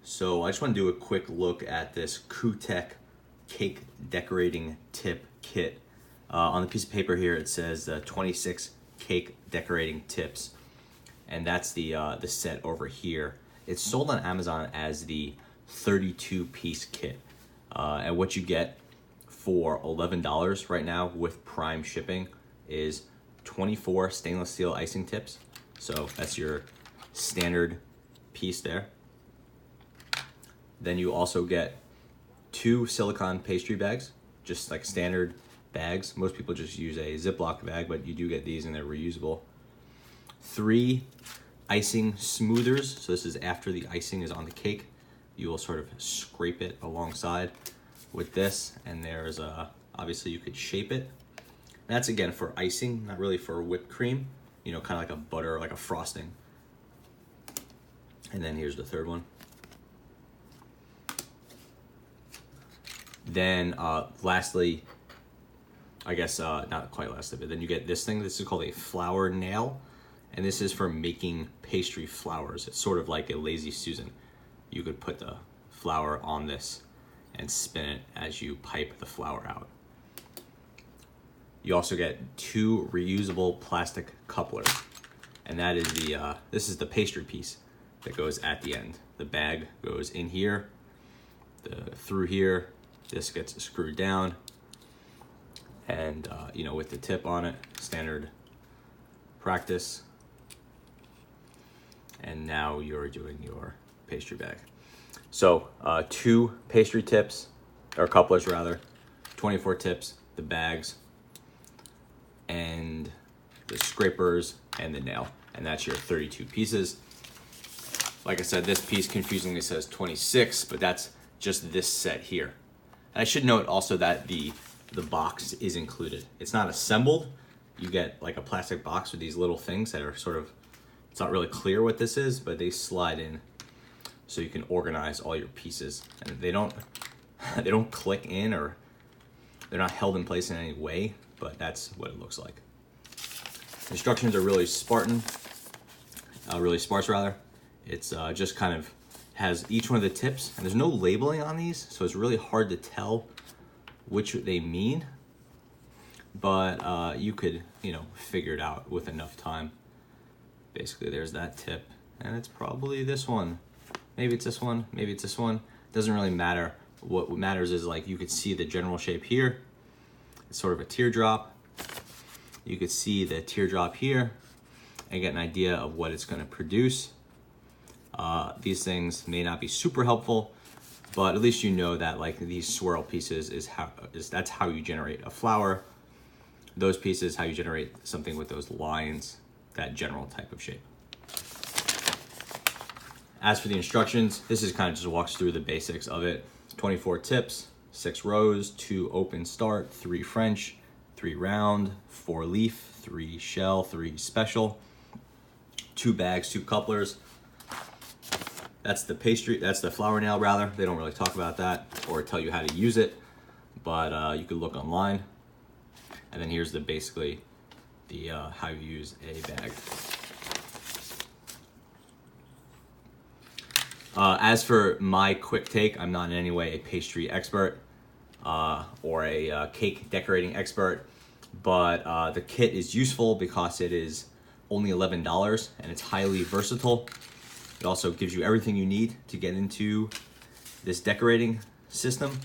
So I just want to do a quick look at this Kootek cake decorating tip kit. On the piece of paper here it says 26 cake decorating tips, and that's the set over here. It's sold on Amazon as the 32-piece kit, and what you get for $11 right now with Prime shipping is 24 stainless steel icing tips. So that's your standard piece there. Then you also get 2 silicone pastry bags, just like standard bags. Most people just use a Ziploc bag, but you do get these and they're reusable. 3 icing smoothers. So this is after the icing is on the cake. You will sort of scrape it alongside with this, and there's obviously you could shape it. That's again for icing, not really for whipped cream. You know, kind of like a butter, like a frosting. And then here's the third one. Then lastly, I guess not quite lastly, but then you get this thing. This is called a flour nail, and this is for making pastry flowers. It's sort of like a lazy Susan. You could put the flour on this and spin it as you pipe the flour out. You also get 2 reusable plastic couplers, and that is this is the pastry piece that goes at the end. The bag goes in here, through here. This gets screwed down, and you know, with the tip on it, standard practice. And now you're doing your pastry bag. So 2 pastry tips, or couplers rather, 24 tips, the bags, and the scrapers, and the nail. And that's your 32 pieces. Like I said, this piece confusingly says 26, but that's just this set here. And I should note also that the box is included. It's not assembled. You get like a plastic box with these little things that are sort of, it's not really clear what this is, but they slide in so you can organize all your pieces. And they don't click in, or they're not held in place in any way, but that's what it looks like. Instructions are really sparse rather. It's just kind of has each one of the tips, and there's no labeling on these, so it's really hard to tell which they mean, but you could, you know, figure it out with enough time. Basically, there's that tip, and it's probably this one. Maybe it's this one, maybe it's this one. Doesn't really matter. What matters is, like, you could see the general shape here. It's sort of a teardrop. You could see the teardrop here and get an idea of what it's going to produce. These things may not be super helpful, but at least you know that, like, these swirl pieces that's how you generate a flower. Those pieces, how you generate something with those lines, that general type of shape. As for the instructions, this is kind of just walks through the basics of it. 24 tips, 6 rows, 2 open start, 3 French, 3 round, 4 leaf, 3 shell, 3 special, 2 bags, 2 couplers. That's the pastry, that's the flour nail rather. They don't really talk about that or tell you how to use it, but you could look online. And then here's basically the how you use a bag. As for my quick take, I'm not in any way a pastry expert or a cake decorating expert, but the kit is useful because it is only $11 and it's highly versatile. It also gives you everything you need to get into this decorating system.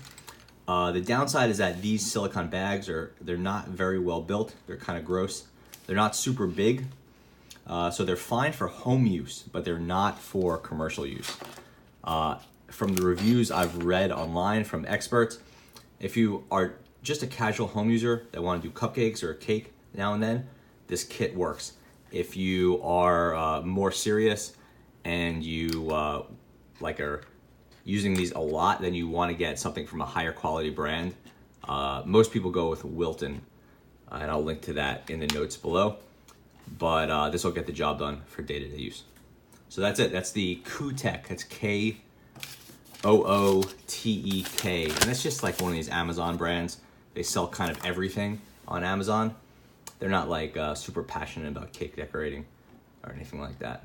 The downside is that these silicone bags they're not very well built. They're kind of gross. They're not super big, so they're fine for home use, but they're not for commercial use. From the reviews I've read online from experts, if you are just a casual home user that want to do cupcakes or a cake now and then, this kit works. If you are more serious and you are using these a lot, then you want to get something from a higher quality brand. Most people go with Wilton, and I'll link to that in the notes below. But this will get the job done for day-to-day use. So that's it. That's the Kootek. That's Kootek. And that's just like one of these Amazon brands. They sell kind of everything on Amazon. They're not like super passionate about cake decorating or anything like that.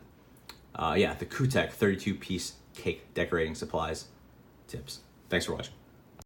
Yeah, the Kootek 32-piece cake decorating supplies tips. Thanks for watching.